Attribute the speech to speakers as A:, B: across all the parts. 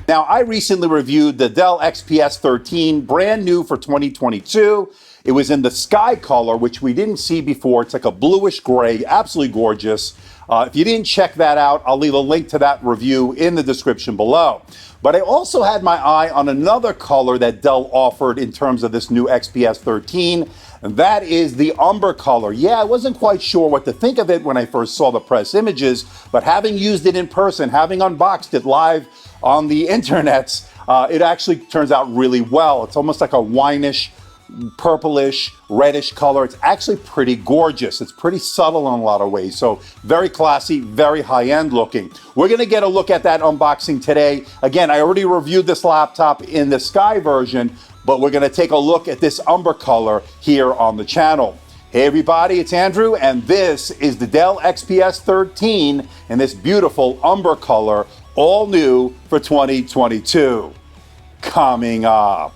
A: Now, I recently reviewed the Dell XPS 13, brand new for 2022. It was in the sky color, which we didn't see before. It's like a bluish gray, absolutely gorgeous. If you didn't check that out, I'll leave a link to that review in the description below. But I also had my eye on another color that Dell offered in terms of this new XPS 13, and that is the Umber color. Yeah, I wasn't quite sure what to think of it when I first saw the press images, but having used it in person, having unboxed it live on the internets, it actually turns out really well. It's almost like a winish, purplish, reddish color. It's actually pretty gorgeous. It's pretty subtle in a lot of ways. So very classy, very high-end looking. We're going to get a look at that unboxing today. Again, I already reviewed this laptop in the Sky version, but we're going to take a look at this Umber color here on the channel. Hey everybody, it's Andrew, and this is the Dell XPS 13 in this beautiful Umber color, all new for 2022. Coming up.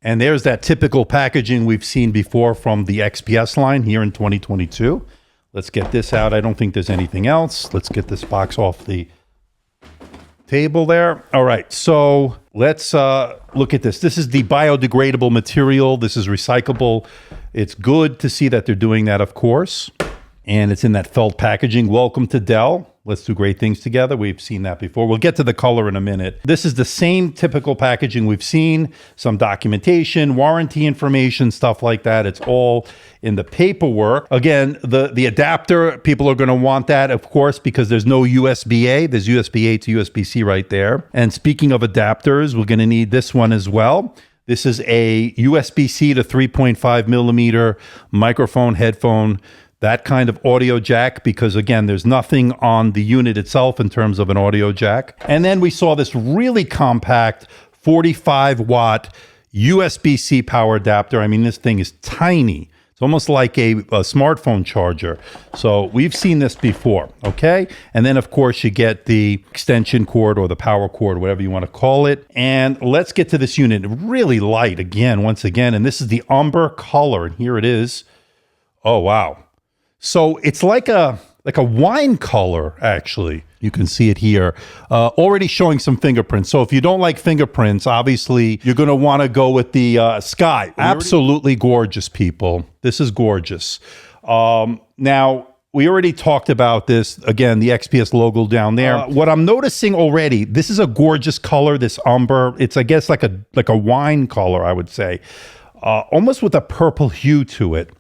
B: And there's that typical packaging we've seen before from the XPS line here in 2022. Let's get this out. I don't think there's anything else. Let's get this box off the table there. All right, so let's look at this. This is the biodegradable material. This is recyclable. It's good to see that they're doing that, of course. And it's in that felt packaging. Welcome to Dell. Let's do great things together. We've seen that before. We'll get to the color in a minute. This is the same typical packaging we've seen. Some documentation, warranty information, stuff like that. It's all in the paperwork. Again, the adapter, people are going to want that, of course, because there's no USB-A. There's USB-A to USB-C right there. And speaking of adapters, we're going to need this one as well. This is a USB-C to 3.5 millimeter microphone, headphone, that kind of audio jack, because again, there's nothing on the unit itself in terms of an audio jack. And then we saw this really compact 45 watt USB-C power adapter. I mean, this thing is tiny. It's almost like a smartphone charger. So we've seen this before, okay? And then of course you get the extension cord or the power cord, whatever you want to call it. And let's get to this unit. Really light again, once again. And this is the Umber color, and here it is. Oh, wow. So it's like a wine color, actually. You can see it here, already showing some fingerprints. So if you don't like fingerprints, obviously you're going to want to go with the Sky. Absolutely gorgeous, people. This is gorgeous. Now, we already talked about this, again, the XPS logo down there. What I'm noticing already, this is a gorgeous color, this Umber. It's, I guess, like a wine color, I would say, almost with a purple hue to it.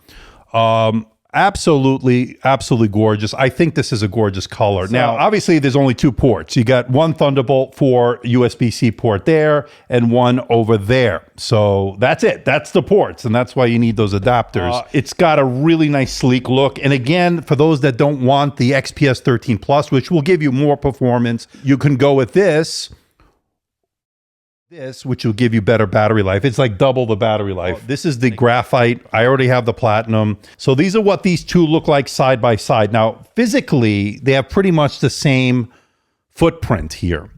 B: Absolutely gorgeous. I think this is a gorgeous color. So, now, obviously, there's only two ports. You got one Thunderbolt for USB-C port there and one over there. So that's it. That's the ports, and that's why you need those adapters. It's got a really nice, sleek look. And again, for those that don't want the XPS 13 Plus, which will give you more performance, you can go with this, which will give you better battery life. It's like double the battery life. This is the graphite. I already have the platinum. So these are what these two look like side by side. Now, physically, they have pretty much the same footprint here.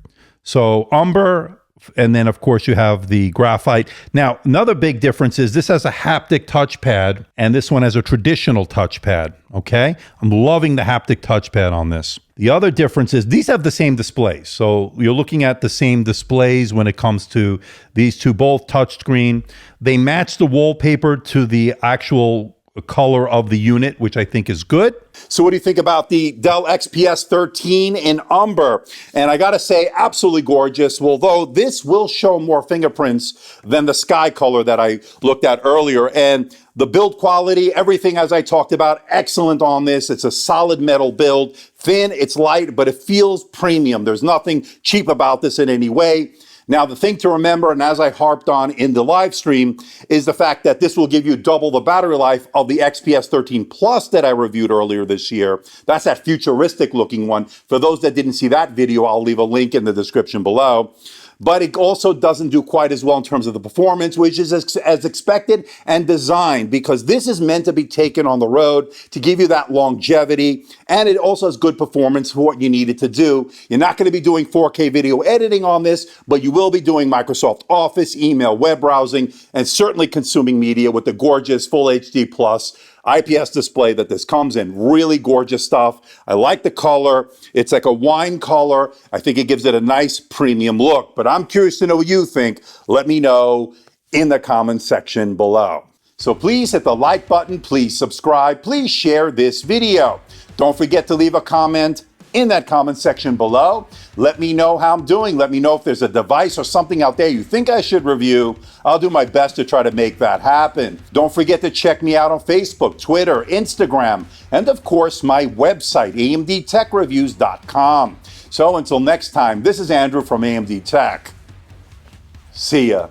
B: So Umber, and then of course you have the graphite. Now, another big difference is this has a haptic touchpad, and this one has a traditional touchpad, okay? I'm loving the haptic touchpad on this. The other difference is these have the same displays. So you're looking at the same displays when it comes to these two, both touchscreen. They match the wallpaper to the actual color of the unit, which I think is good.
A: So what do you think about the Dell XPS 13 in Umber? And I gotta say, absolutely gorgeous, although this will show more fingerprints than the Sky color that I looked at earlier. And the build quality, everything as I talked about, excellent on this. It's a solid metal build, thin, it's light, but it feels premium. There's nothing cheap about this in any way. Now, the thing to remember, and as I harped on in the live stream, is the fact that this will give you double the battery life of the XPS 13 Plus that I reviewed earlier this year. That's that futuristic looking one. For those that didn't see that video, I'll leave a link in the description below. but it also doesn't do quite as well in terms of the performance, which is as expected and designed, because this is meant to be taken on the road to give you that longevity, and it also has good performance for what you need it to do. You're not going to be doing 4K video editing on this, but you will be doing Microsoft Office, email, web browsing, and certainly consuming media with the gorgeous Full HD Plus IPS display that this comes in. Really gorgeous stuff. I like the color. It's like a wine color. I think it gives it a nice premium look, but I'm curious to know what you think. Let me know in the comment section below. So please hit the like button, please subscribe, please share this video. Don't forget to leave a comment in that comment section below. Let me know how I'm doing. Let me know if there's a device or something out there you think I should review. I'll do my best to try to make that happen. Don't forget to check me out on Facebook, Twitter, Instagram, and of course my website, amdtechreviews.com. So until next time, this is Andrew from AMD Tech. See ya.